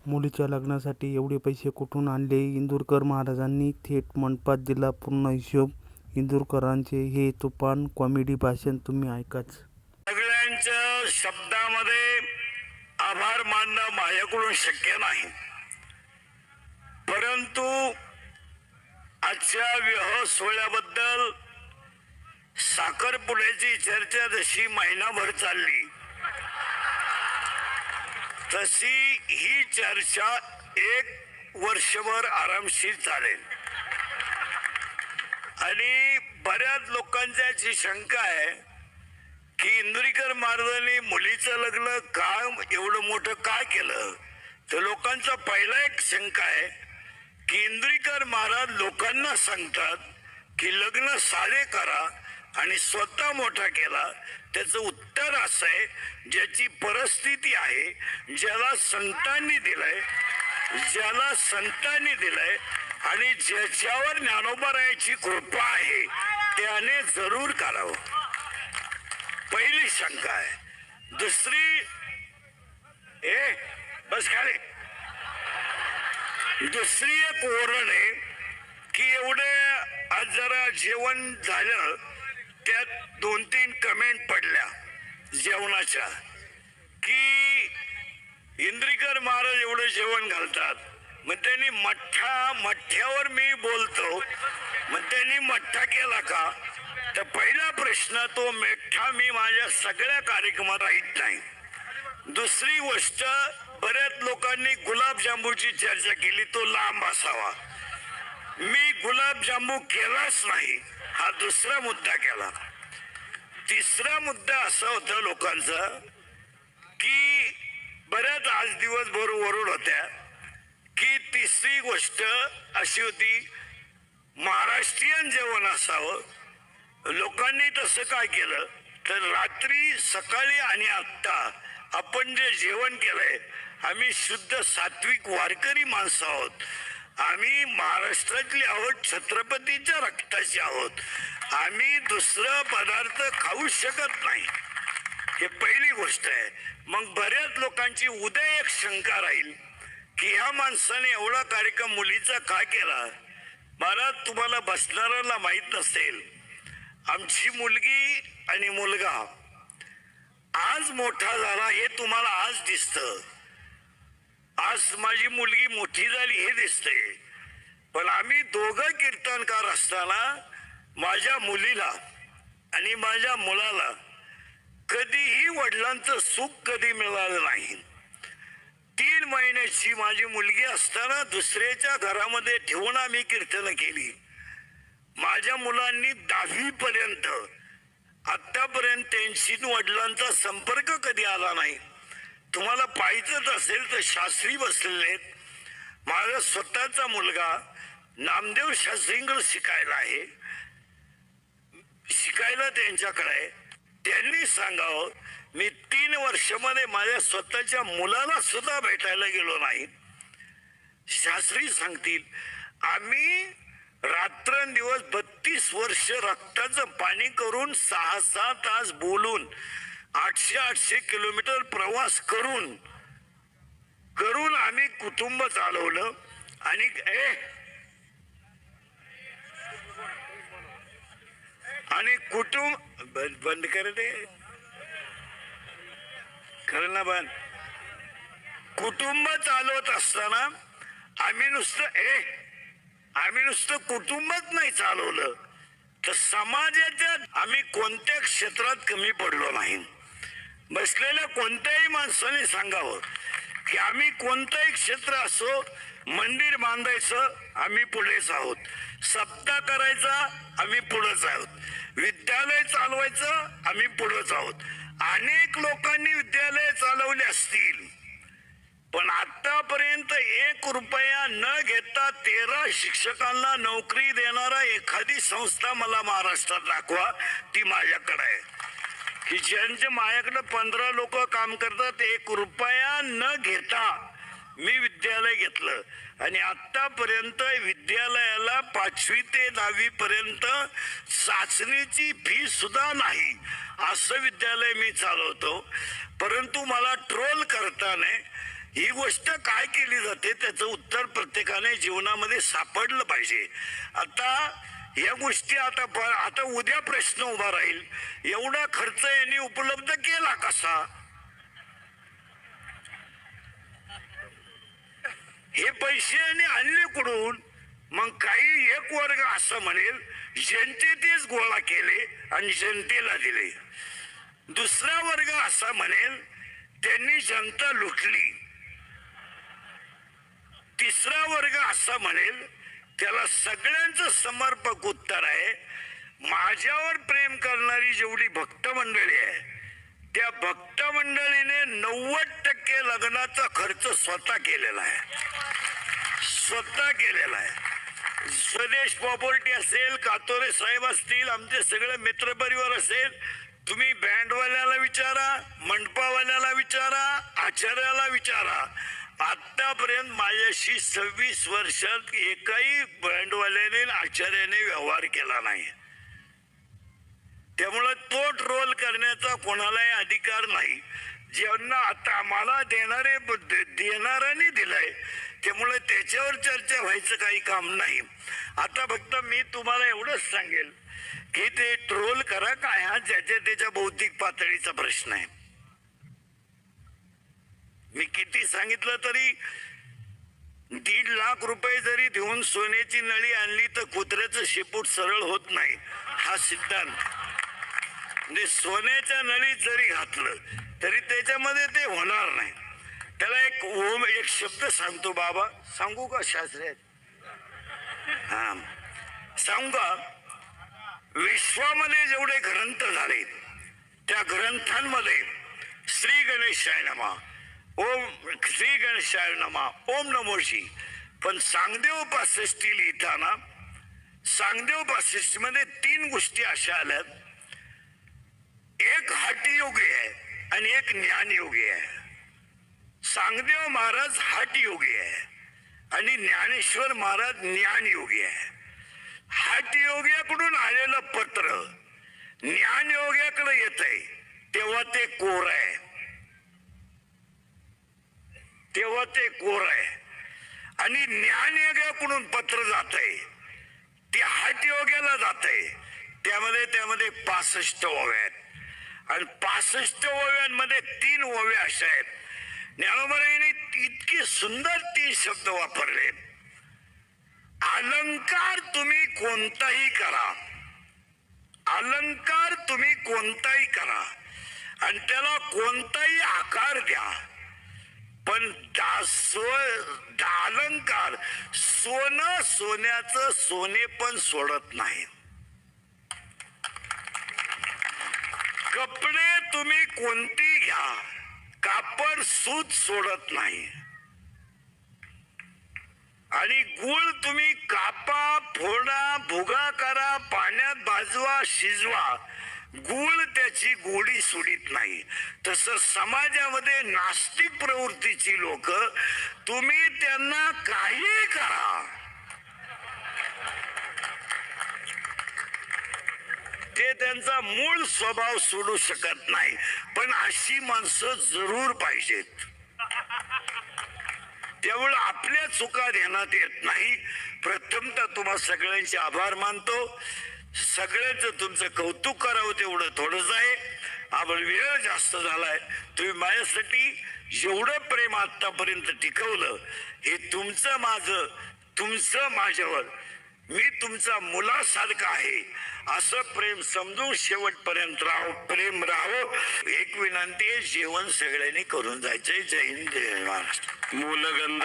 मुलीच्या लग्नासाठी एवढे पैसे कुठून आणले? इंदुरकर महाराजांनी थेट मंडपात दिला पूर्ण हिशोब. इंदुरकरांचे हे तुफान कॉमेडी भाषण तुम्ही ऐकाच. सगळ्यांच्या शब्दामध्ये आभार मानणं माझ्याकडून शक्य नाही, परंतु आजच्या विवाह सोहळ्याबद्दल साखरपुड्याची चर्चा जशी महिनाभर चालली, तशी ही चर्चा 1 वर्षभर आरामशीर चालेल. आणि बऱ्याच लोकांची अशी शंका आहे की इंदुरीकर महाराजांनी मुलीचं लग्न का एवढं मोठं का केलं. तर लोकांचा पहिला एक शंका आहे की इंदुरीकर महाराज लोकांना सांगतात की लग्न साधे करा आणि स्वतः मोठा केला. त्याचं उत्तर असं आहे, ज्याची परिस्थिती आहे, ज्याला संतांनी दिलंय आणि ज्याच्यावर ज्ञानोबारायाची कृपा आहे त्याने जरूर करावं. पहिली शंका आहे. दुसरी, बस खाली. दुसरी एक ओरड आहे की एवढे आज जरा जेवण झालं, त्यात 2-3 कमेंट पडल्या जेवणाच्या की इंद्रिकर महाराज एवढं जेवण घालतात, मग त्यांनी मठ्ठ्यावर मी बोलतो, मग त्यांनी मठ्ठा केला का? तर पहिला प्रश्न, तो मेठा मी माझ्या सगळ्या कार्यक्रमात राहत नाही. दुसरी गोष्ट, बऱ्याच लोकांनी गुलाबजामुनची चर्चा केली, तो लांब असावा. मी गुलाबजामू केलाच नाही, हा दुसरा मुद्दा केला. तिसरा मुद्दा असा होता लोकांचा की बऱ्याच आज दिवसभर ओरड होत्या की तिसरी गोष्ट अशी होती, महाराष्ट्रीयन जेवण असावं. लोकांनी तसं काय केलं तर रात्री, सकाळी आणि आत्ता आपण जे जेवण केलंय, आम्ही शुद्ध सात्विक वारकरी माणसं आहोत. आम्ही महाराष्ट्रातली आहोत, छत्रपतीच्या रक्ताची आहोत. आम्ही दुसरं पदार्थ खाऊ शकत नाही. हे पहिली गोष्ट आहे. मग बऱ्याच लोकांची उद्या एक शंका राहील की ह्या माणसाने एवढा कार्यक्रम मुलीचा का केला. महाराज, तुम्हाला बसणाऱ्याला माहित नसेल, आमची मुलगी आणि मुलगा आज मोठा झाला हे तुम्हाला आज दिसतं. आज माझी मुलगी मोठी झाली हे दिसतंय, पण आम्ही दोघं कीर्तनकार असताना माझ्या मुलीला आणि माझ्या मुलाला कधीही वडिलांचं सुख कधी मिळालं नाही. 3 महिन्याची माझी मुलगी असताना दुसऱ्याच्या घरामध्ये ठेवून आम्ही कीर्तन केली. माझ्या मुलांनी 10वी पर्यंत आतापर्यंत त्यांची वडिलांचा संपर्क कधी आला नाही. तुम्हाला पाहिजेच असेल तर शास्त्री बसलेले, माझा स्वतःचा मुलगा नामदेव शास्त्रींकडे शिकायला आहे, शिकायला त्यांच्याकडे आहे. त्यांनी सांगावं, मी 3 वर्षामध्ये माझ्या स्वतःच्या मुलाला सुद्धा भेटायला गेलो नाही. शास्त्री सांगतील, आम्ही रात्रंदिवस 32 वर्ष रक्ताचं पाणी करून 6-6 तास बोलून 800 किलोमीटर प्रवास करून आम्ही कुटुंब चालवलं. आणि कुटुंब बंद कर दे, खरं ना बंद. कुटुंब चालवत असताना आम्ही नुसतं कुटुंबच नाही चालवलं, तर समाजाच्या आम्ही कोणत्या क्षेत्रात कमी पडलो नाही. बसलेल्या कोणत्याही माणसाने सांगावं की आम्ही कोणतंही क्षेत्र असो, मंदिर बांधायचं आम्ही पुढेच आहोत, सप्ताह करायचा आम्ही पुढेच आहोत, विद्यालय चालवायचं आम्ही पुढेच आहोत. अनेक लोकांनी विद्यालय चालवले असतील, पण आतापर्यंत 1 रुपया न घेता 13 शिक्षकांना नोकरी देणारा एखादी संस्था मला महाराष्ट्रात दाखवा, ती माझ्याकडे आहे. की ज्यांच्या माझ्याकडे 15 लोक काम करतात, 1 रुपया न घेता मी विद्यालय घेतलं. आणि आतापर्यंत विद्यालयाला 5वी ते 10वी पर्यंत चाचणीची फी सुद्धा नाही असं विद्यालय मी चालवतो. परंतु मला ट्रोल करताना ही गोष्ट काय केली जाते त्याचं उत्तर प्रत्येकाने जीवनामध्ये सापडलं पाहिजे. आता या गोष्टी आता उद्या प्रश्न उभा राहील, एवढा खर्च यांनी उपलब्ध केला कसा? हे पैसे यांनी आणले कुठून? मग काही एक वर्ग असं म्हणेल जनतेनेच गोळा केले आणि जनतेला दिले, दुसरा वर्ग असा म्हणेल त्यांनी जनता लुटली, तिसरा वर्ग असा म्हणेल त्याला सगळ्यांचं समर्पक उत्तर आहे, माझ्यावर प्रेम करणारी जेवढी भक्त मंडळी आहे त्या भक्त मंडळीने 90% लग्नाचा खर्च स्वतः केलेला आहे, स्वतः केलेला आहे. स्वदेश प्रॉपर्टी असेल, कातोरे साहेब असतील, आमचे सगळे मित्रपरिवार असेल, तुम्ही बँडवाल्याला विचारा, मंडपावाल्याला विचारा, आचार्याला विचारा, आतापर्यंत माझ्याशी 26 वर्षात एकाही बँडवाल्याने आचार्याने व्यवहार केला नाही. त्यामुळे तो ट्रोल करण्याचा कोणालाही अधिकार नाही. ज्यांना आता आम्हाला देणाऱ्यांनी दिलाय त्यामुळे त्याच्यावर चर्चा व्हायचं काही काम नाही. आता फक्त मी तुम्हाला एवढंच सांगेल की ते ट्रोल करा काय, हा ज्याच्या त्याच्या बौद्धिक पातळीचा प्रश्न आहे. मी किती सांगितलं तरी 1.5 लाख रुपये जरी देऊन सोन्याची नळी आणली तर कुत्र्याचं शेपूट सरळ होत नाही, हा सिद्धांत. म्हणजे सोन्याच्या नळीत जरी घातलं तरी त्याच्यामध्ये ते होणार नाही. त्याला एक शब्द सांगतो बाबा, सांगू का शास्त्री? हा सांगू का? विश्वामध्ये जेवढे ग्रंथ झाले त्या ग्रंथांमध्ये श्री गणेशाय नमा, ओम श्री गणेशाय नमा, ओम नमोशी. पण सांगदेव 65 लिहिताना सांगदेव 65 मध्ये 3 गोष्टी अशा आल्यात, एक हठयोगी आहे आणि एक ज्ञानयोगी आहे. सांगदेव महाराज हठयोगी आहे आणि ज्ञानेश्वर महाराज ज्ञानयोगी आहे. हठयोग्याकडून आलेलं पत्र ज्ञानयोग्याकडे येत आहे तेव्हा ते कोर आहे, तेव्हा ते कोर आहे. आणि ज्ञानयोग्याकडून पत्र जात आहे ते हठयोग्याला जात आहे, त्यामध्ये 65 ओव्या आहेत आणि 65 ओव्यांमध्ये 3 ओव्या अशा आहेत. ज्ञानोबाईंनी इतके सुंदर 3 शब्द वापरले. अलंकार तुम्ही कोणताही करा, अलंकार तुम्ही कोणताही करा आणि त्याला कोणताही आकार द्या, पण अलंकार सोन्याचं सोने पण सोडत नाही. कपडे तुम्ही कोणती घ्या, कापड सूत सोडत नाही. आणि गुळ तुम्ही कापा, फोडा, भुगा करा, पाण्यात भाजवा, शिजवा, गुळ त्याची गोडी सोडित नाही. तसं समाजामध्ये नास्तिक प्रवृत्तीची लोक, तुम्ही त्यांना काही करा, ते त्यांचा मूळ स्वभाव सोडू शकत नाही. पण अशी माणसं जरूर पाहिजेत. त्यामुळे आपल्या चुका ध्यानात येत नाही. प्रथमतः तुम्हा सगळ्यांचे आभार मानतो. सगळ्यांचं तुमचं कौतुक करावं तेवढं थोडंच आहे. आपण वेळ जास्त झालाय. तुम्ही माझ्यासाठी जेवढं प्रेम आतापर्यंत टिकवलं हे तुमचं माझ्यावर, मी तुमचा मुलासारखा आहे असं प्रेम समजून शेवटपर्यंत प्रेम राहावं. एक विनंती आहे, जेवण सगळ्यांनी करून जायचंय. जय हिंद, जय महाराष्ट्र. मूलगंध